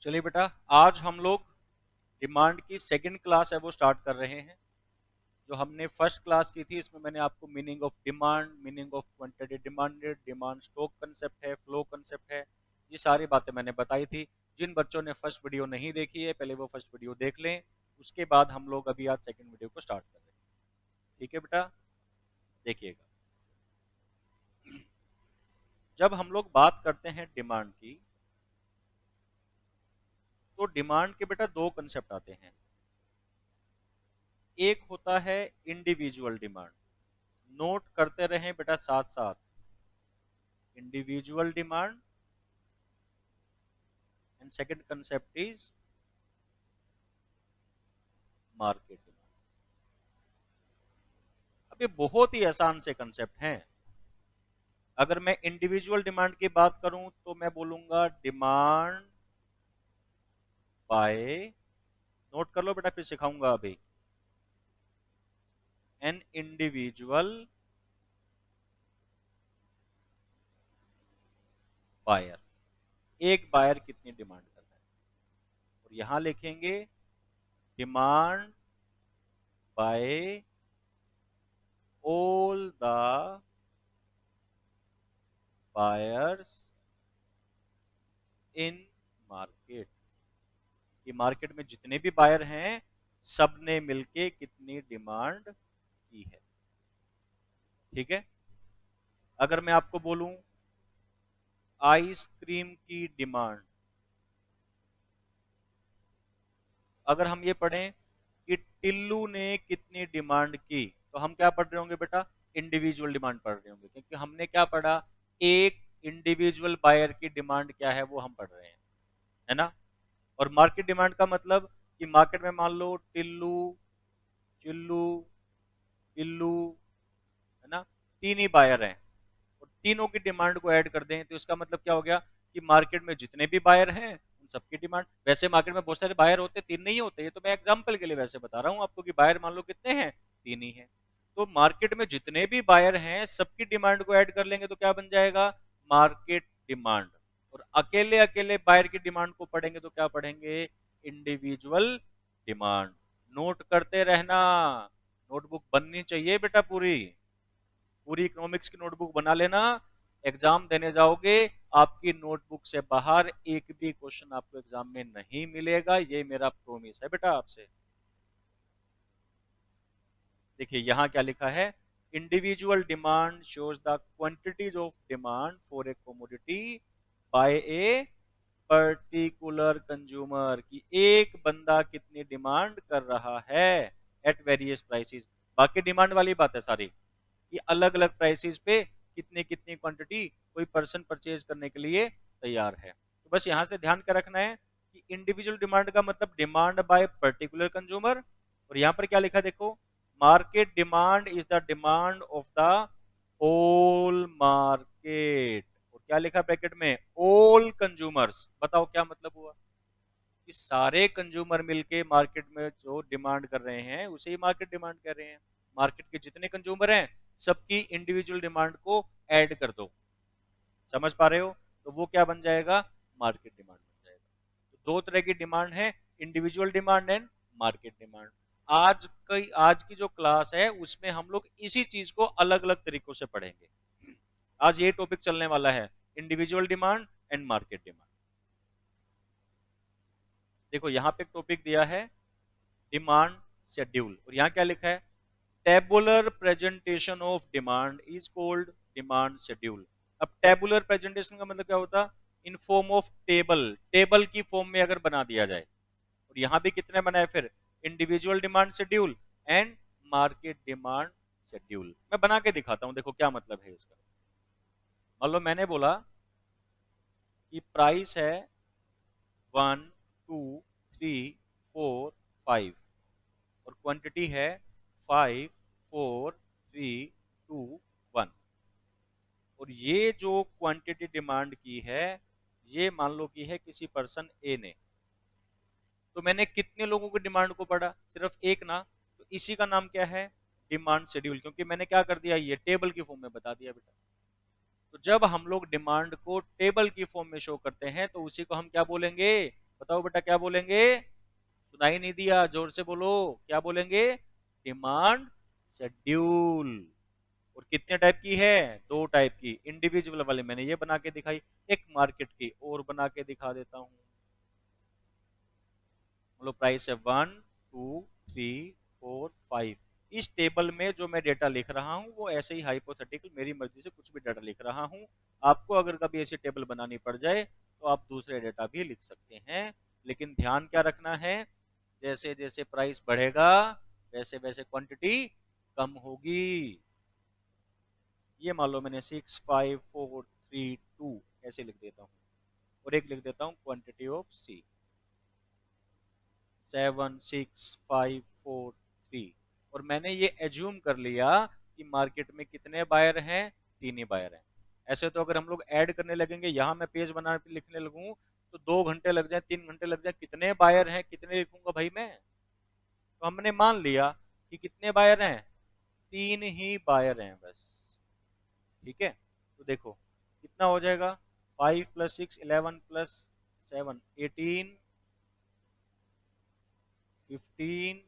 चलिए बेटा, आज हम लोग डिमांड की सेकंड क्लास है वो स्टार्ट कर रहे हैं। जो हमने फर्स्ट क्लास की थी इसमें मैंने आपको meaning of demand, meaning of quantity demanded, demand stock concept है, फ्लो कंसेप्ट है, ये सारी बातें मैंने बताई थी। जिन बच्चों ने फर्स्ट वीडियो नहीं देखी है पहले वो फर्स्ट वीडियो देख लें, उसके बाद हम लोग अभी आज सेकंड वीडियो को स्टार्ट कर रहे हैं। ठीक है बेटा, देखिएगा। जब हम लोग बात करते हैं डिमांड की, तो डिमांड के बेटा दो कंसेप्ट आते हैं। एक होता है इंडिविजुअल डिमांड, नोट करते रहें बेटा साथ साथ। Individual demand and second concept is market demand. अब ये बहुत ही आसान से कंसेप्ट हैं। अगर मैं इंडिविजुअल डिमांड की बात करूं तो मैं बोलूंगा डिमांड बाय, नोट कर लो बेटा फिर सिखाऊंगा अभी, एन इंडिविजुअल बायर। एक बायर कितनी डिमांड कर रहा है, और यहां लिखेंगे demand by all the buyers in market. कि मार्केट में जितने भी बायर हैं सबने मिलके कितनी डिमांड की है। ठीक है। अगर मैं आपको बोलूं आइसक्रीम की डिमांड, अगर हम ये पढ़ें कि टिल्लू ने कितनी डिमांड की, तो हम क्या पढ़ रहे होंगे बेटा, इंडिविजुअल डिमांड पढ़ रहे होंगे, क्योंकि हमने क्या पढ़ा, एक इंडिविजुअल बायर की डिमांड क्या है वो हम पढ़ रहे हैं, है ना। और मार्केट डिमांड का मतलब कि मार्केट में मान लो टिल्लू, चिल्लू, पिल्लू, है ना, तीन ही बायर हैं, और तीनों की डिमांड को ऐड कर दें तो इसका मतलब क्या हो गया कि मार्केट में जितने भी बायर हैं उन सबकी डिमांड। वैसे मार्केट में बहुत सारे बायर होते हैं, तीन नहीं होते, ये तो मैं एग्जांपल के लिए वैसे बता रहा हूं आपको कि बायर मान लो कितने हैं, तीन ही हैं। तो मार्केट में जितने भी बायर हैं सबकी डिमांड को ऐड कर लेंगे तो क्या बन जाएगा, मार्केट डिमांड। और अकेले अकेले बायर की डिमांड को पढ़ेंगे तो क्या पढ़ेंगे, इंडिविजुअल डिमांड। नोट करते रहना, नोटबुक बननी चाहिए बेटा, पूरी पूरी इकोनॉमिक्स की नोटबुक बना लेना। एग्जाम देने जाओगे आपकी नोटबुक से बाहर एक भी क्वेश्चन आपको एग्जाम में नहीं मिलेगा, ये मेरा प्रोमिस है बेटा आपसे। देखिए यहां क्या लिखा है, individual demand shows the quantities of demand for a commodity by a particular consumer, की एक बंदा कितनी डिमांड कर रहा है एट वेरियस प्राइसेस। बाकी डिमांड वाली बात है सारी, कि अलग अलग प्राइसेस पे कितनी कितनी क्वांटिटी कोई पर्सन परचेज करने के लिए तैयार है। तो बस यहां से ध्यान क्या रखना है कि इंडिविजुअल डिमांड का मतलब डिमांड बाय पर्टिकुलर कंज्यूमर, और यहां पर क्या लिखा देखो, market demand is the demand of the whole market, और क्या लिखा ब्रैकेट में, ऑल कंज्यूमर्स। बताओ क्या मतलब हुआ, कि सारे कंज्यूमर मिलके मार्केट में जो डिमांड कर रहे हैं उसे ही मार्केट डिमांड कर रहे हैं। मार्केट के जितने कंज्यूमर हैं सबकी इंडिविजुअल डिमांड को ऐड कर दो, समझ पा रहे हो, तो वो क्या बन जाएगा, मार्केट डिमांड बन जाएगा। तो दो तरह की डिमांड है, individual demand and market demand. आज की जो क्लास है उसमें हम लोग इसी चीज को अलग अलग तरीकों से पढ़ेंगे। आज ये टॉपिक चलने वाला है, individual demand and market demand. देखो यहाँ पे एक टॉपिक दिया है, डिमांड शेड्यूल, और यहाँ क्या लिखा है, tabular presentation of demand is called demand schedule. अब टेबुलर प्रेजेंटेशन का मतलब क्या होता, in form of table, table की फॉर्म में अगर बना दिया जाए। और यहां भी कितने बनाए फिर, individual demand schedule and market demand schedule. मैं बना के दिखाता हूं, देखो क्या मतलब है इसका। मान लो मैंने बोला कि प्राइस है 1 2 3 4 5, और क्वांटिटी है 5 4 3 2 1, और ये जो क्वांटिटी डिमांड की है ये मान लो की है किसी पर्सन ए ने। तो मैंने कितने लोगों की डिमांड को पढ़ा, सिर्फ एक ना, तो इसी का नाम क्या है, डिमांड शेड्यूल, क्योंकि मैंने क्या कर दिया, ये टेबल की फॉर्म में बता दिया बेटा। तो जब हम लोग डिमांड को टेबल की फॉर्म में शो करते हैं तो उसी को हम क्या बोलेंगे, बताओ बेटा क्या बोलेंगे? सुनाई नहीं दिया, जोर से बोलो, क्या बोलेंगे? Demand schedule. और कितने टाइप की है? दो टाइप की। इंडिविजुअल वाले मैंने ये बना के दिखाई, एक मार्केट की और बना के दिखा देता हूं। मतलब प्राइस है 1 2 3 4 5। इस टेबल में जो मैं डेटा लिख रहा हूं वो ऐसे ही हाइपोथेटिकल मेरी मर्जी से कुछ भी डेटा लिख रहा हूं। आपको अगर कभी ऐसी टेबल बनानी पड़ जाए तो आप दूसरे डेटा भी लिख सकते हैं। लेकिन ध्यान क्या रखना है, जैसे जैसे प्राइस बढ़ेगा वैसे वैसे क्वांटिटी कम होगी। ये मान लो मैंने 6 5 4 3 2 ऐसे लिख देता हूँ, और एक लिख देता हूँ क्वांटिटी ऑफ सी 7 6 5 4 3। और मैंने ये एज्यूम कर लिया कि मार्केट में कितने बायर हैं? 3 ही बायर हैं। ऐसे तो अगर हम लोग ऐड करने लगेंगे, यहाँ मैं पेज बना लिखने लगूं तो 2 घंटे लग जाए, 3 घंटे लग जाए। कितने बायर हैं, कितने लिखूंगा भाई मैं? तो हमने मान लिया कि कितने बायर हैं? 3 ही बायर हैं बस। ठीक है, तो देखो कितना हो जाएगा? 5 + 6 11 + 7 18 15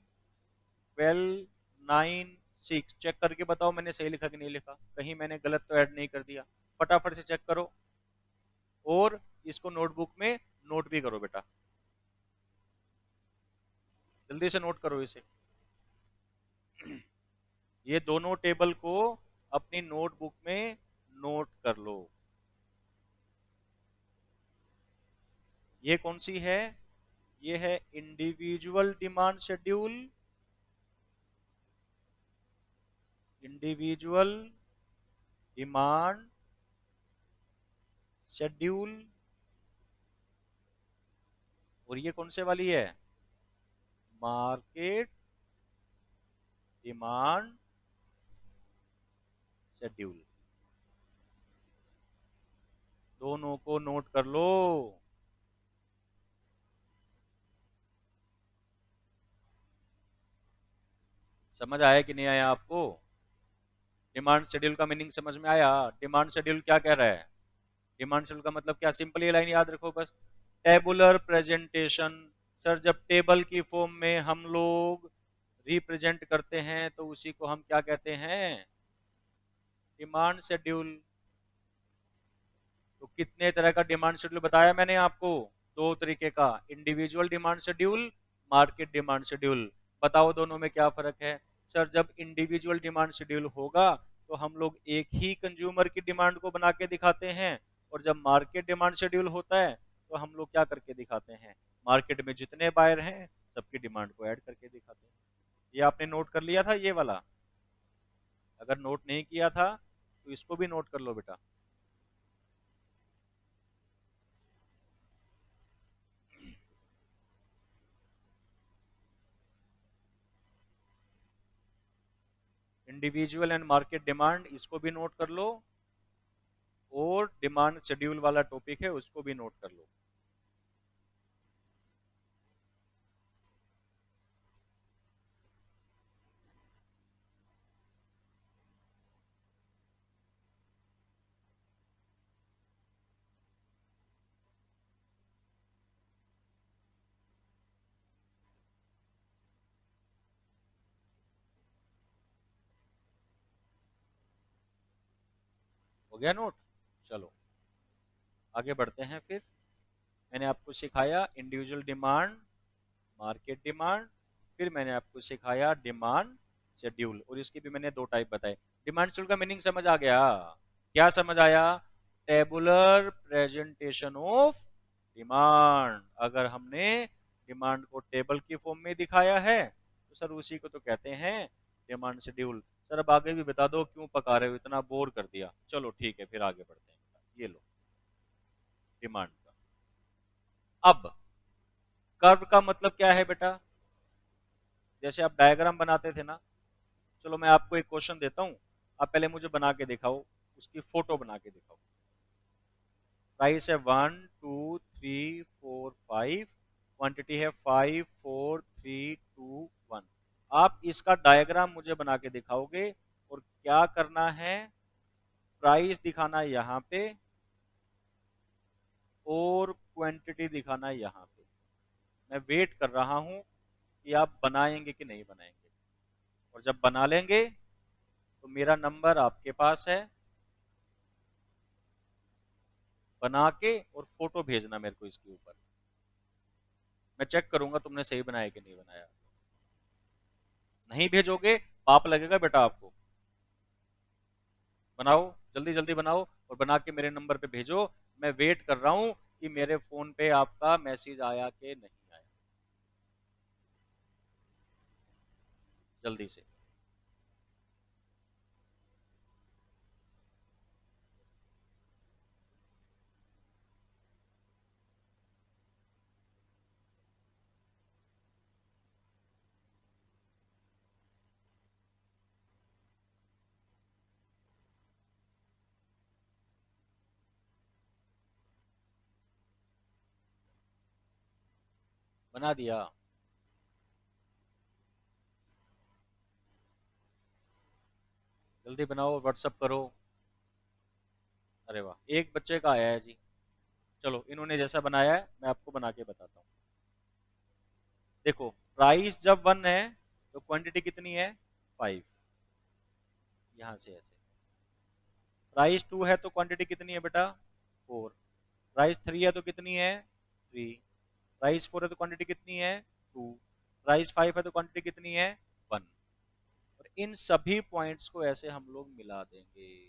12 9 6। चेक करके बताओ मैंने सही लिखा कि नहीं लिखा, कहीं मैंने गलत तो ऐड नहीं कर दिया? फटाफट से चेक करो, और इसको नोटबुक में नोट भी करो बेटा, जल्दी से नोट करो इसे। ये दोनों टेबल को अपनी नोटबुक में नोट कर लो। ये कौन सी है? ये है individual demand schedule, individual demand schedule. और ये कौन से वाली है? Market demand schedule. दोनों को नोट कर लो। समझ आया कि नहीं आया आपको? डिमांड शेड्यूल का मीनिंग समझ में आया? डिमांड शेड्यूल क्या कह रहा है? डिमांड शेड्यूल का मतलब क्या? सिंपल ये लाइन याद रखो बस, टेबुलर प्रेजेंटेशन। सर जब टेबल की फॉर्म में हम लोग रिप्रेजेंट करते हैं तो उसी को हम क्या कहते हैं? Demand schedule. तो कितने तरह का डिमांड शेड्यूल बताया मैंने आपको? दो तरीके का, individual demand schedule, market demand schedule. बताओ दोनों में क्या फर्क है? सर जब इंडिविजुअल डिमांड शेड्यूल होगा तो हम लोग एक ही कंज्यूमर की डिमांड को बना के दिखाते हैं, और जब मार्केट डिमांड शेड्यूल होता है तो हम लोग क्या करके दिखाते हैं? मार्केट में जितने बायर हैं सबकी डिमांड को ऐड करके दिखाते हैं। ये आपने नोट कर लिया था ये वाला? अगर नोट नहीं किया था तो इसको भी नोट कर लो बेटा। इंडिविजुअल एंड मार्केट डिमांड, इसको भी नोट कर लो, और डिमांड शेड्यूल वाला टॉपिक है उसको भी नोट कर लो। हो गया नोट? चलो आगे बढ़ते हैं फिर। मैंने आपको सिखाया इंडिविजुअल डिमांड, मार्केट डिमांड, फिर मैंने आपको सिखाया डिमांड शेड्यूल, और इसकी भी मैंने दो टाइप बताए। डिमांड शेड्यूल का मीनिंग समझ आ गया? क्या समझ आया? Tabular presentation of demand. अगर हमने डिमांड को टेबल की फॉर्म में दिखाया है तो सर उसी को तो कहते हैं डिमांड शेड्यूल। सर अब आगे भी बता दो, क्यों पका रहे हो, इतना बोर कर दिया। चलो ठीक है फिर आगे बढ़ते हैं। ये लो डिमांड का। अब कर्व का मतलब क्या है बेटा? जैसे आप डायग्राम बनाते थे ना, चलो मैं आपको एक क्वेश्चन देता हूँ, आप पहले मुझे बना के दिखाओ, उसकी फोटो बना के दिखाओ। प्राइस है 1 2 3 4 5, क्वांटिटी है 5 4 3 2 1। आप इसका डायग्राम मुझे बना के दिखाओगे, और क्या करना है? प्राइस दिखाना है यहाँ पे और क्वांटिटी दिखाना है यहाँ पे। मैं वेट कर रहा हूं कि आप बनाएंगे कि नहीं बनाएंगे, और जब बना लेंगे तो मेरा नंबर आपके पास है, बना के और फोटो भेजना मेरे को इसके ऊपर। मैं चेक करूंगा तुमने सही बनाया कि नहीं बनाया। नहीं भेजोगे पाप लगेगा बेटा आपको। बनाओ, जल्दी जल्दी बनाओ और बना के मेरे नंबर पे भेजो। मैं वेट कर रहा हूं कि मेरे फोन पे आपका मैसेज आया कि नहीं आया। जल्दी से। बना दिया। जल्दी बनाओ, व्हाट्सअप करो। अरे वाह, एक बच्चे का आया है जी। चलो, इन्होंने जैसा बनाया है मैं आपको बना के बताता हूँ। देखो, प्राइस जब 1 है तो क्वांटिटी कितनी है? 5। यहाँ से ऐसे। प्राइस 2 है तो क्वांटिटी कितनी है बेटा? 4। प्राइस 3 है तो कितनी है? 3। प्राइस 4 है तो क्वांटिटी कितनी है? 2। प्राइस 5 है तो क्वांटिटी कितनी है? 1। और इन सभी पॉइंट्स को ऐसे हम लोग मिला देंगे।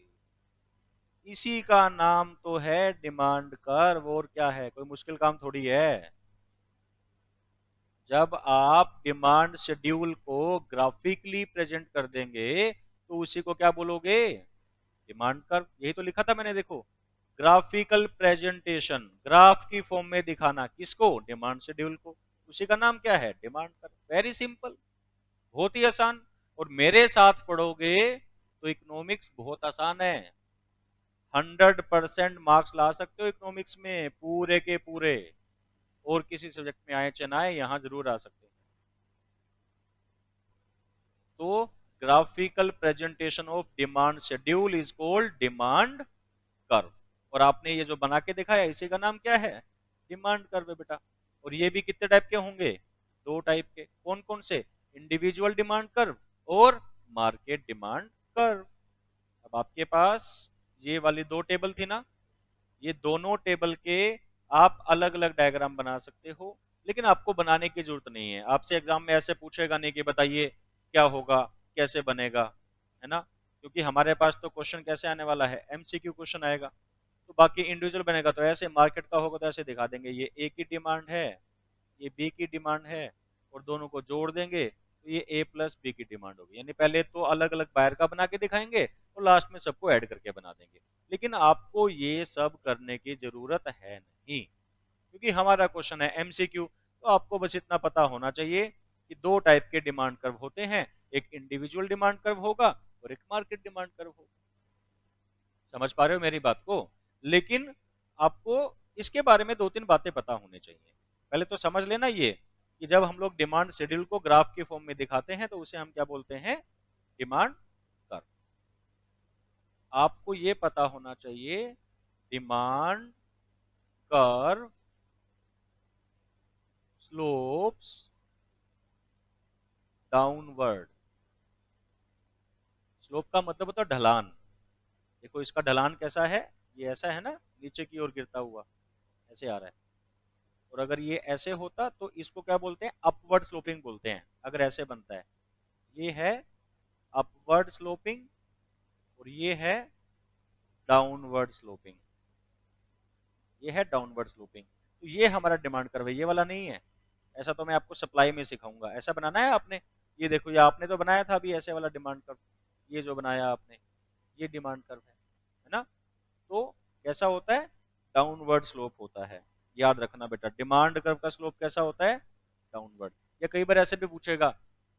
इसी का नाम तो है डिमांड कर्व। और क्या है, कोई मुश्किल काम थोड़ी है। जब आप डिमांड शेड्यूल को ग्राफिकली प्रेजेंट कर देंगे तो उसी को क्या बोलोगे? Demand curve. यही तो लिखा था मैंने, देखो, ग्राफिकल प्रेजेंटेशन, ग्राफ की फॉर्म में दिखाना किसको? डिमांड शेड्यूल को। उसी का नाम क्या है? Demand curve. वेरी सिंपल, बहुत ही आसान। और मेरे साथ पढ़ोगे तो इकोनॉमिक्स बहुत आसान है। 100% मार्क्स ला सकते हो इकोनॉमिक्स में, पूरे के पूरे। और किसी सब्जेक्ट में आए चाहे ना आए, यहां जरूर आ सकते हैं। तो graphical presentation of demand schedule is called demand curve. और आपने ये जो बना के दिखाया इसी का नाम क्या है? डिमांड कर्व है बेटा। और ये भी कितने टाइप के होंगे? 2 टाइप के। कौन कौन से? इंडिविजुअल डिमांड कर्व और मार्केट डिमांड कर्व। अब आपके पास ये वाली 2 टेबल थी ना, ये दोनों टेबल के आप अलग अलग डायग्राम बना सकते हो, लेकिन आपको बनाने की जरूरत नहीं है। आपसे एग्जाम में ऐसे पूछेगा नहीं कि बताइए क्या होगा, कैसे बनेगा, है ना? क्योंकि हमारे पास तो क्वेश्चन कैसे आने वाला है? एमसीक्यू क्वेश्चन आएगा। तो बाकी इंडिविजुअल बनेगा तो ऐसे, मार्केट का होगा तो ऐसे दिखा देंगे, ये ए की डिमांड है, ये बी की डिमांड है, और दोनों को जोड़ देंगे तो ये ए प्लस बी की डिमांड होगी। यानी पहले तो अलग अलग बायर का बना के दिखाएंगे और लास्ट में सबको ऐड करके बना देंगे। लेकिन आपको ये सब करने की जरूरत है नहीं, क्योंकि हमारा क्वेश्चन है एमसीक्यू। तो आपको बस इतना पता होना चाहिए कि 2 टाइप के डिमांड कर्व होते हैं, एक इंडिविजुअल डिमांड कर्व होगा और एक मार्केट डिमांड कर्व होगा। समझ पा रहे हो मेरी बात को? लेकिन आपको इसके बारे में 2-3 बातें पता होनी चाहिए। पहले तो समझ लेना ये कि जब हम लोग डिमांड शेड्यूल को ग्राफ के फॉर्म में दिखाते हैं तो उसे हम क्या बोलते हैं? Demand curve. आपको ये पता होना चाहिए, demand curve slopes downward. Slope का मतलब होता है ढलान। देखो इसका ढलान कैसा है, ये ऐसा है ना, नीचे की ओर गिरता हुआ ऐसे आ रहा है। और अगर ये ऐसे होता तो इसको क्या बोलते हैं? अपवर्ड स्लोपिंग बोलते हैं। अगर ऐसे बनता है, ये है अपवर्ड स्लोपिंग और ये है डाउनवर्ड स्लोपिंग। ये है डाउनवर्ड स्लोपिंग। तो ये हमारा डिमांड कर्व है, ये वाला नहीं है। ऐसा तो मैं आपको सप्लाई में सिखाऊंगा। ऐसा बनाना है आपने। ये देखो, ये आपने तो बनाया था अभी ऐसे वाला डिमांड कर्व। ये जो बनाया आपने, ये डिमांड कर्व है ना? तो कैसा होता है? डाउनवर्ड स्लोप होता है। याद रखना बेटा, डिमांड कर्व का स्लोप कैसा होता है? डाउनवर्ड। या कई बार ऐसे भी पूछेगा,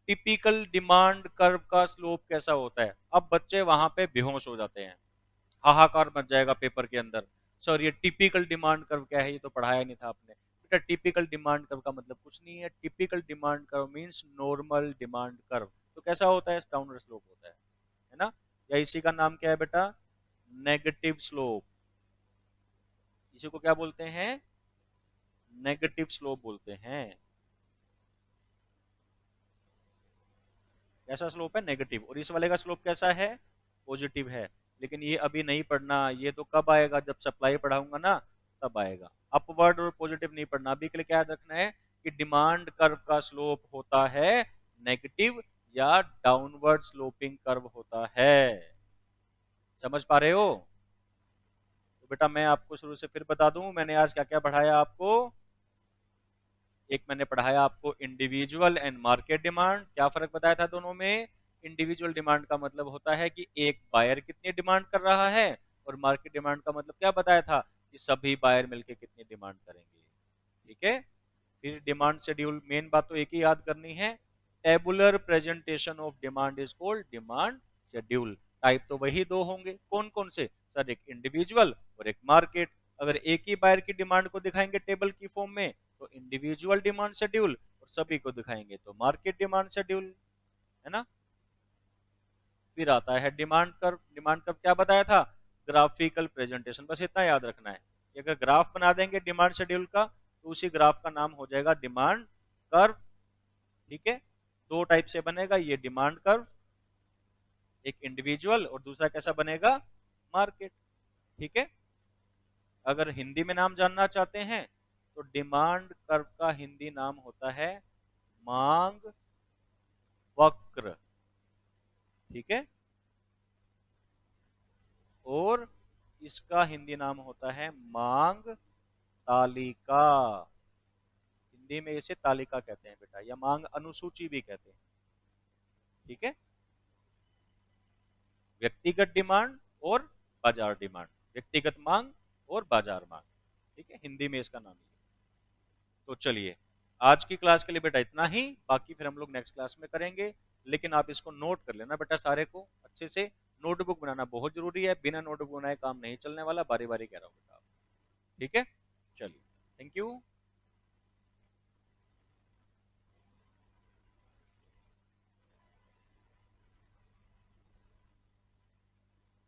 टिपिकल डिमांड कर्व का स्लोप कैसा होता है? अब बच्चे वहां पे बेहोश हो जाते हैं, हाहाकार मच जाएगा पेपर के अंदर। सर ये टिपिकल डिमांड कर्व क्या है, ये तो पढ़ाया नहीं था आपने। बेटा टिपिकल डिमांड कर्व का मतलब कुछ नहीं है। Typical demand curve means normal demand curve. तो कैसा होता है? डाउनवर्ड स्लोप होता है ना? या इसी का नाम क्या है बेटा? Negative slope. इसी को क्या बोलते हैं? नेगेटिव स्लोप बोलते हैं। कैसा स्लोप है? नेगेटिव। और इस वाले का स्लोप कैसा है? पॉजिटिव है। लेकिन ये अभी नहीं पढ़ना, ये तो कब आएगा? जब सप्लाई पढ़ाऊंगा ना तब आएगा। अपवर्ड और पॉजिटिव नहीं पढ़ना। अभी के लिए क्या याद रखना है कि डिमांड कर्व का स्लोप होता है नेगेटिव या डाउनवर्ड स्लोपिंग कर्व होता है। समझ पा रहे हो? तो बेटा मैं आपको शुरू से फिर बता दूं, मैंने आज क्या क्या पढ़ाया आपको। एक मैंने पढ़ाया आपको इंडिविजुअल एंड मार्केट डिमांड। क्या फर्क बताया था दोनों में? इंडिविजुअल डिमांड का मतलब होता है कि एक बायर कितनी डिमांड कर रहा है, और मार्केट डिमांड का मतलब क्या बताया था कि सभी बायर मिलके कितनी डिमांड करेंगे। ठीक है। फिर डिमांड शेड्यूल, मेन बात तो एक ही याद करनी है, tabular presentation of demand is called demand schedule. Type तो वही दो होंगे, कौन कौन से सर? एक इंडिविजुअल और एक मार्केट। अगर एक ही बायर की डिमांड को दिखाएंगे टेबल की फॉर्म में तो इंडिविजुअल डिमांड शेड्यूल, और सभी को दिखाएंगे तो मार्केट डिमांड शेड्यूल, है ना। फिर आता है डिमांड कर्व। डिमांड कर्व क्या बताया था? Graphical presentation. बस इतना याद रखना है कि अगर ग्राफ बना देंगे डिमांड शेड्यूल का तो उसी ग्राफ का नाम हो जाएगा डिमांड कर्व। ठीक है। दो टाइप से बनेगा ये डिमांड कर्व, एक इंडिविजुअल और दूसरा कैसा बनेगा? मार्केट। ठीक है। अगर हिंदी में नाम जानना चाहते हैं तो डिमांड कर्व का हिंदी नाम होता है मांग वक्र। ठीक है। और इसका हिंदी नाम होता है मांग तालिका। हिंदी में इसे तालिका कहते हैं बेटा, या मांग अनुसूची भी कहते हैं। ठीक है। व्यक्तिगत डिमांड और बाजार डिमांड, व्यक्तिगत मांग और बाजार मांग। ठीक है, हिंदी में इसका नाम है। तो चलिए आज की क्लास के लिए बेटा इतना ही, बाकी फिर हम लोग नेक्स्ट क्लास में करेंगे। लेकिन आप इसको नोट कर लेना बेटा सारे को अच्छे से। नोटबुक बनाना बहुत जरूरी है, बिना नोटबुक बनाए काम नहीं चलने वाला, बारी बारी कह रहा हूँ बेटा। ठीक है, चलिए, थैंक यू।